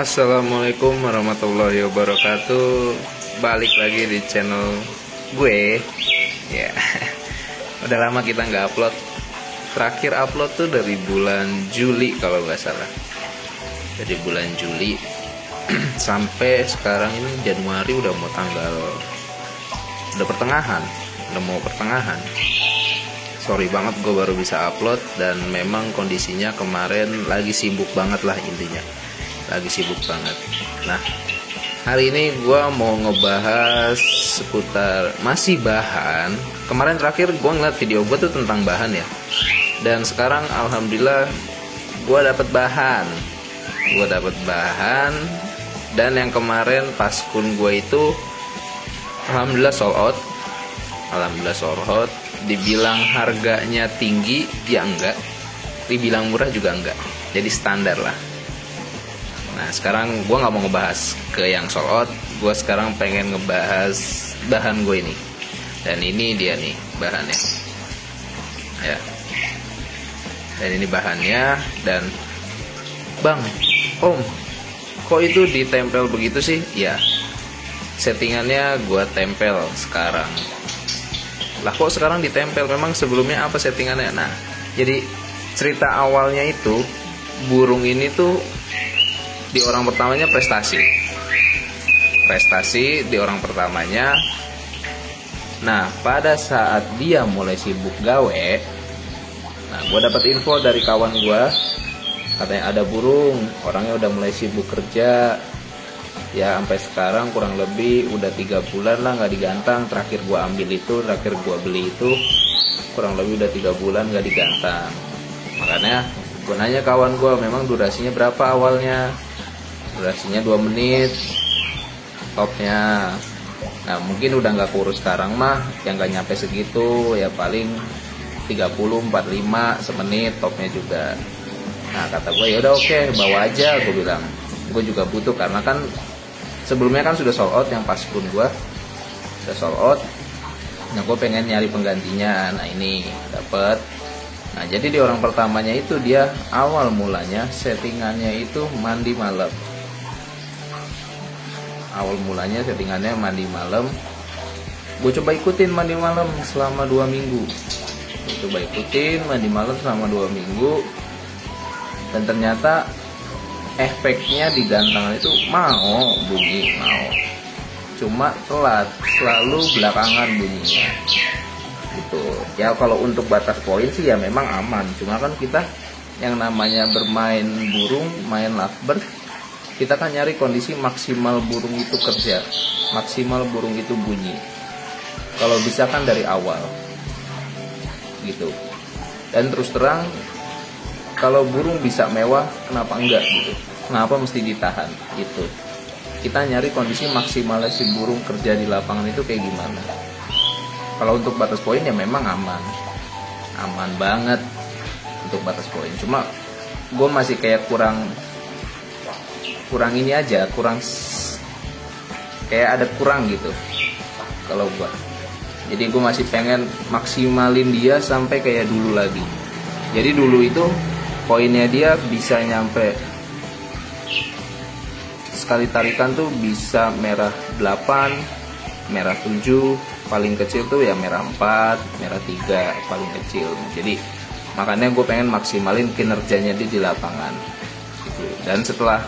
Assalamualaikum warahmatullahi wabarakatuh. Balik lagi di channel gue. Ya, udah lama kita nggak upload. Terakhir upload tuh dari bulan Juli kalau nggak salah. Dari bulan Juli sampai sekarang ini Januari udah mau pertengahan. Sorry banget gue baru bisa upload, dan memang kondisinya kemarin lagi sibuk banget lah, intinya lagi sibuk banget. Nah, hari ini gue mau ngebahas seputar masih bahan. Kemarin terakhir gue ngeliat video gue tuh tentang bahan ya, dan sekarang alhamdulillah gue dapet bahan. Dan yang kemarin pas kun gue itu alhamdulillah sold out. Dibilang harganya tinggi ya enggak, dibilang murah juga enggak, jadi standar lah. Nah, sekarang gue nggak mau ngebahas ke yang sold out, gue sekarang pengen ngebahas bahan gue ini. Dan ini dia nih bahannya ya, dan ini bahannya. Dan bang, om, kok itu ditempel begitu sih? Ya, settingannya gue tempel sekarang. Lah kok sekarang ditempel? Memang sebelumnya apa settingannya? Nah, jadi cerita awalnya itu burung ini tuh di orang pertamanya prestasi di orang pertamanya. Nah, pada saat dia mulai sibuk gawe, nah gue dapat info dari kawan gue, katanya ada burung, orangnya udah mulai sibuk kerja ya, sampai sekarang kurang lebih udah 3 bulan lah nggak digantang. Terakhir gue beli itu kurang lebih udah 3 bulan nggak digantang. Makanya gue nanya kawan gue, memang durasinya berapa awalnya? Durasinya 2 menit topnya. Nah, mungkin udah nggak kurus sekarang mah, yang nggak nyampe segitu ya, paling 30-45 semenit topnya juga. Nah, kata gue ya udah oke, bawa aja, gue bilang. Gue juga butuh karena kan sebelumnya kan sudah sold out, yang pas pun gue udah sold out. Nah, gue pengen nyari penggantinya. Nah, ini dapet. Nah, jadi di orang pertamanya itu dia awal mulanya settingannya itu mandi malam. Gue coba ikutin mandi malam selama 2 minggu. Dan ternyata efeknya di gantangan itu bunyi, cuma telat, selalu belakangan bunyinya gitu ya. Kalau untuk batas poin sih ya memang aman, cuma kan kita yang namanya bermain burung, main lovebird, kita kan nyari kondisi maksimal burung itu kerja, maksimal burung itu bunyi, kalau bisa kan dari awal gitu. Dan terus terang, kalau burung bisa mewah, kenapa enggak gitu? Kenapa mesti ditahan gitu? Kita nyari kondisi maksimalnya si burung kerja di lapangan itu kayak gimana. Kalau untuk batas poin ya memang aman banget untuk batas poin. Cuma gue masih kayak kurang ini aja, kayak ada kurang gitu kalau gue. Jadi gue masih pengen maksimalin dia sampai kayak dulu lagi. Jadi dulu itu poinnya dia bisa nyampe, sekali tarikan tuh bisa merah 8, merah 7, paling kecil tuh ya merah 4, merah 3 paling kecil. Jadi makanya gue pengen maksimalin kinerjanya dia di lapangan gitu. Dan setelah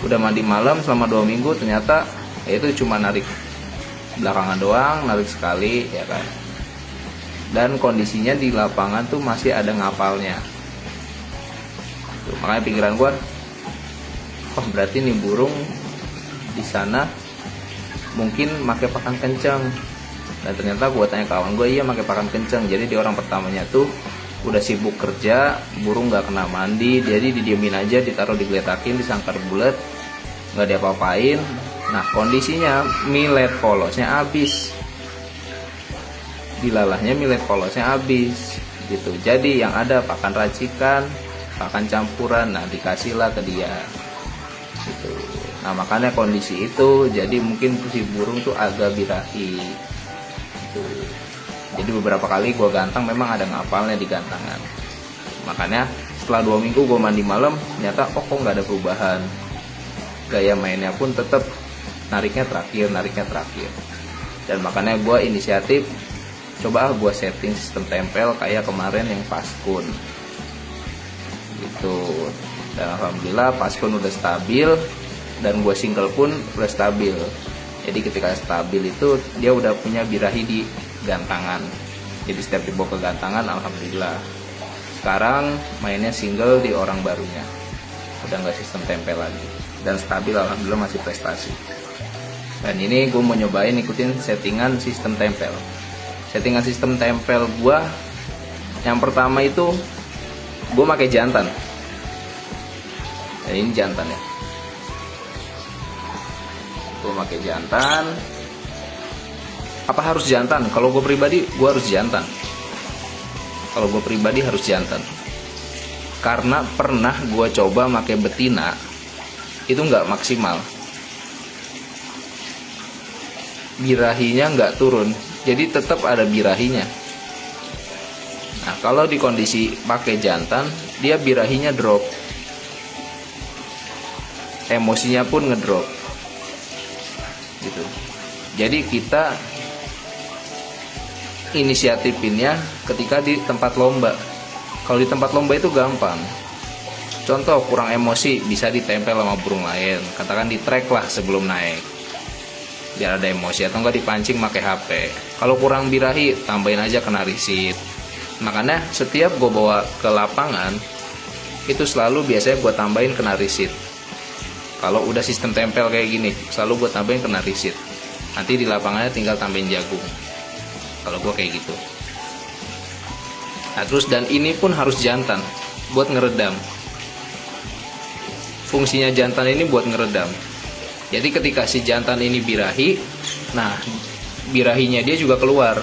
udah mandi malam selama 2 minggu, ternyata ya itu cuma narik belakangan doang, narik sekali ya kan. Dan kondisinya di lapangan tuh masih ada ngapalnya. Makanya pikiran gue, berarti nih burung di sana mungkin pakai pakan kencang. Dan ternyata gue tanya kawan gue, iya pakai pakan kencang. Jadi di orang pertamanya tuh udah sibuk kerja, burung nggak kena mandi, jadi didiemin aja, ditaruh digeletakin, disangkar bulat, nggak diapa-apain. Nah, kondisinya millet polosnya habis, dilalahnya millet polosnya habis gitu. Jadi yang ada pakan racikan, pakan campuran, nah dikasihlah ke dia gitu. Nah, makanya kondisi itu jadi mungkin si burung tuh agak birahi gitu. Jadi beberapa kali gue gantang memang ada ngapalnya di gantangan. Makanya setelah 2 minggu gue mandi malam, ternyata kok nggak ada perubahan gaya mainnya pun tetap nariknya terakhir. Dan makanya gue inisiatif coba gue setting sistem tempel kayak kemarin yang Paskun gitu. Dan alhamdulillah Paskun udah stabil dan gue single pun udah stabil. Jadi ketika stabil itu dia udah punya birahi di gantangan. Jadi setiap dibawa ke gantangan alhamdulillah. Sekarang mainnya single di orang barunya, udah nggak sistem tempel lagi dan stabil alhamdulillah, masih prestasi. Dan ini gue mau nyobain ikutin settingan sistem tempel. Settingan sistem tempel gue yang pertama itu gue pakai jantan. Nah, ini jantan ya. Gue pakai jantan. Apa harus jantan? Kalau gue pribadi gue harus jantan. Karena pernah gue coba pakai betina itu nggak maksimal. Birahinya nggak turun, jadi tetap ada birahinya. Nah, kalau di kondisi pakai jantan, dia birahinya drop, emosinya pun ngedrop, gitu. Jadi kita inisiatifinnya ketika di tempat lomba. Kalau di tempat lomba itu gampang. Contoh kurang emosi bisa ditempel sama burung lain, katakan di track lah sebelum naik, biar ada emosi, atau enggak dipancing pakai HP. Kalau kurang birahi tambahin aja kena risit. Makanya setiap gue bawa ke lapangan itu selalu biasanya gue tambahin kena risit. Kalau udah sistem tempel kayak gini selalu gue tambahin kena risit. Nanti di lapangannya tinggal tambahin jagung. Kalau gue kayak gitu. Nah terus, dan ini pun harus jantan buat ngeredam. Fungsinya jantan ini buat ngeredam. Jadi ketika si jantan ini birahi, nah birahinya dia juga keluar,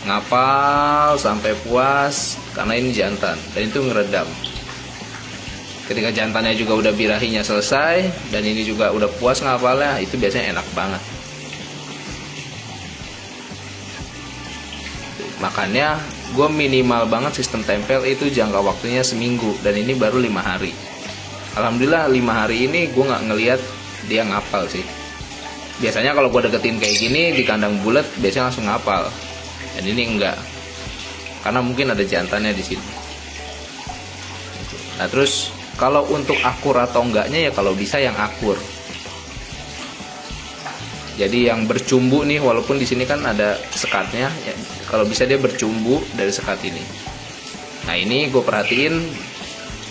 ngapal sampai puas karena ini jantan, dan itu ngeredam. Ketika jantannya juga udah birahinya selesai dan ini juga udah puas ngapalnya, itu biasanya enak banget. Makanya gue minimal banget sistem tempel itu jangka waktunya seminggu, dan ini baru 5 hari. Alhamdulillah 5 hari ini gue nggak ngelihat dia ngapal sih. Biasanya kalau gue deketin kayak gini di kandang bulat biasanya langsung ngapal, dan ini enggak, karena mungkin ada jantannya di sini. Nah terus kalau untuk akur atau enggaknya ya kalau bisa yang akur. Jadi yang bercumbu nih, walaupun di sini kan ada sekatnya, ya, kalau bisa dia bercumbu dari sekat ini. Nah ini gue perhatiin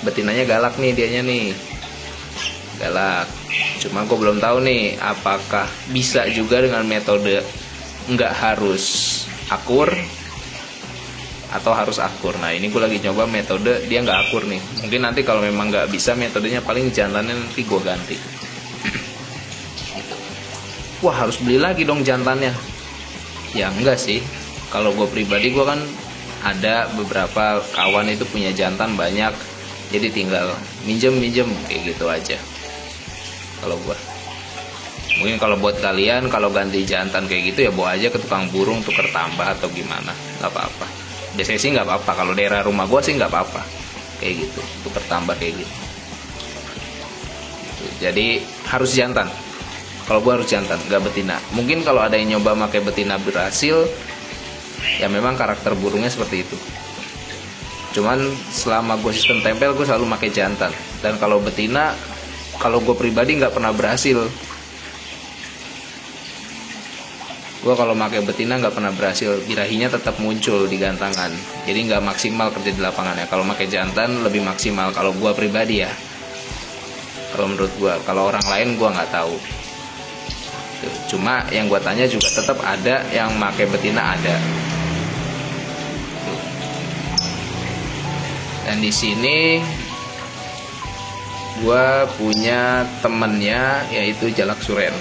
betinanya galak nih, dianya nih galak. Cuma gue belum tahu nih apakah bisa juga dengan metode nggak harus akur atau harus akur. Nah ini gue lagi nyoba metode dia nggak akur nih. Mungkin nanti kalau memang nggak bisa metodenya, paling jantannya nanti gue ganti. Wah harus beli lagi dong jantannya? Ya enggak sih. Kalau gue pribadi, gue kan ada beberapa kawan itu punya jantan banyak, jadi tinggal minjem kayak gitu aja. Kalau gue, mungkin kalau buat kalian kalau ganti jantan kayak gitu ya bawa aja ke tukang burung tuker tambah atau gimana, nggak apa-apa. Biasanya sih nggak apa-apa, kalau daerah rumah gue sih nggak apa-apa kayak gitu, tuker tambah kayak gitu. Jadi harus jantan. Kalau gue harus jantan, nggak betina. Mungkin kalau ada yang nyoba pakai betina berhasil, ya memang karakter burungnya seperti itu. Cuman selama gue sistem tempel, gue selalu pakai jantan. Dan kalau betina, kalau gue pribadi nggak pernah berhasil. Gue kalau pakai betina nggak pernah berhasil. Birahinya tetap muncul di gantangan. Jadi nggak maksimal kerja di lapangannya. Kalau pakai jantan lebih maksimal. Kalau gue pribadi ya. Kalau menurut gue, kalau orang lain gue nggak tahu. Cuma yang gue tanya juga tetap ada yang pakai betina, ada. Dan di sini gue punya temennya yaitu jalak suren.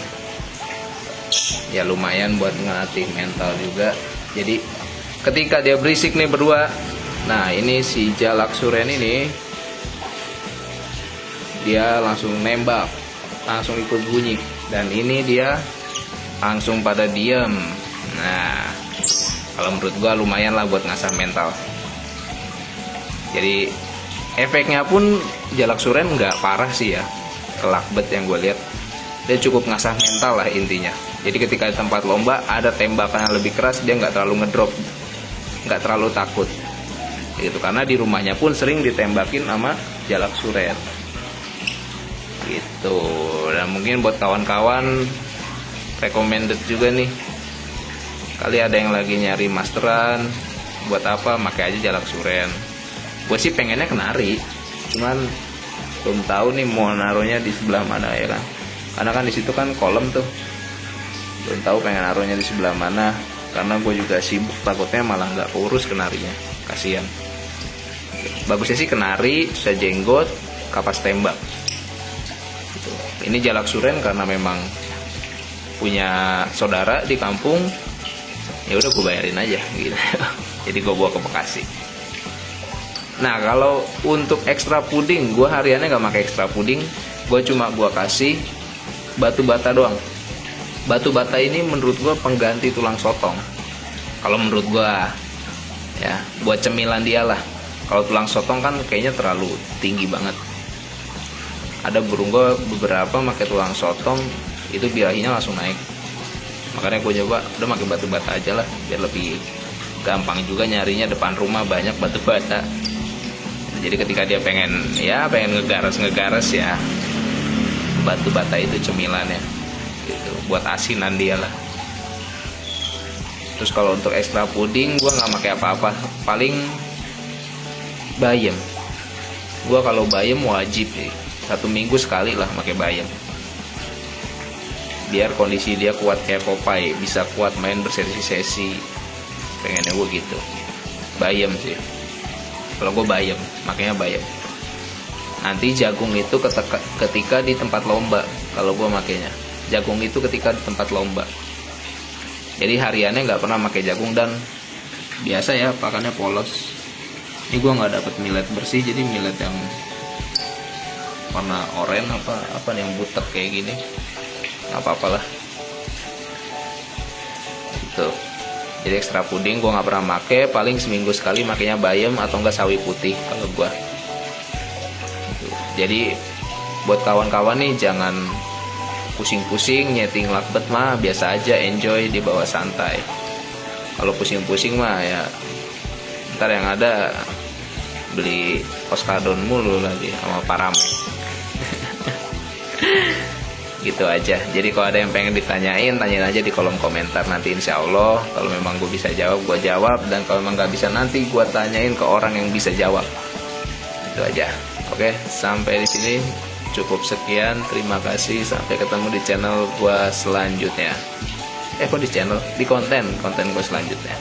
Ya lumayan buat ngelatih mental juga. Jadi ketika dia berisik nih berdua, nah ini si jalak suren ini dia langsung nembak, langsung ikut bunyi. Dan ini dia langsung pada diem. Nah kalau menurut gua lumayan lah buat ngasah mental. Jadi efeknya pun jalak suren nggak parah sih ya. ke lakbet yang gue lihat. Dia cukup ngasah mental lah intinya. Jadi ketika di tempat lomba ada tembakan yang lebih keras, dia nggak terlalu ngedrop, nggak terlalu takut gitu. Karena di rumahnya pun sering ditembakin sama jalak suren gitu. Dan mungkin buat kawan-kawan recommended juga nih, kali ada yang lagi nyari masteran buat apa, pakai aja jalak suren. Gue sih pengennya kenari, cuman belum tahu nih mau naruhnya di sebelah mana ya kan, karena kan di situ kan kolam tuh, belum tahu pengen naruhnya di sebelah mana. Karena gue juga sibuk, takutnya malah nggak keurus kenarinya, kasihan. Bagusnya sih kenari, bisa jenggot, kapas tembak gitu. Ini jalak suren karena memang punya saudara di kampung, ya udah gue bayarin aja gitu. Jadi gue bawa ke Bekasi. Nah kalau untuk ekstra puding, gue hariannya nggak pakai ekstra puding, gue kasih batu bata doang. Batu bata ini menurut gue pengganti tulang sotong. Kalau menurut gue ya, buat cemilan dia lah. Kalau tulang sotong kan kayaknya terlalu tinggi banget. Ada burung gue beberapa pakai tulang sotong, itu birahinya langsung naik. Makanya gue coba udah pakai batu bata aja lah, biar lebih gampang juga nyarinya. Depan rumah banyak batu bata. Jadi ketika dia pengen ngegares ya, batu bata itu cemilannya gitu, buat asinan dia lah. Terus kalau untuk ekstra puding gue nggak pakai apa-apa, paling bayam. Gue kalau bayam wajib nih, 1 minggu sekali lah pakai bayam, biar kondisi dia kuat kayak Popeye, bisa kuat main bersesi-sesi. Pengennya gue gitu. Bayam sih, kalau gue bayam, makanya bayam. Nanti jagung itu ketika di tempat lomba, kalau gue makainya jagung itu ketika di tempat lomba. Jadi hariannya nggak pernah pakai jagung, dan biasa ya pakannya polos. Ini gue nggak dapet millet bersih, jadi millet yang warna oranye apa yang butek kayak gini, nggak apa-apalah gitu. Jadi ekstra puding gue nggak pernah make, paling seminggu sekali makainya bayam atau enggak sawi putih kalau gue. Jadi buat kawan-kawan nih, jangan pusing-pusing nyeting lakbet mah, biasa aja, enjoy, dibawa santai. Kalau pusing-pusing mah ya ntar yang ada beli oskadon mulu lagi sama parame. Gitu aja. Jadi kalau ada yang pengen ditanyain, tanyain aja di kolom komentar. Nanti insya Allah kalau memang gue bisa jawab, gue jawab. Dan kalau memang gak bisa, nanti gue tanyain ke orang yang bisa jawab. Itu aja. Oke, sampai di sini cukup sekian. Terima kasih. Sampai ketemu di channel gue selanjutnya. Kok di channel? Di konten gue selanjutnya.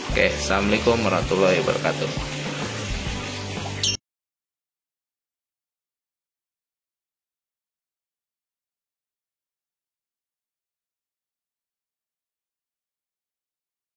Oke, assalamualaikum warahmatullahi wabarakatuh.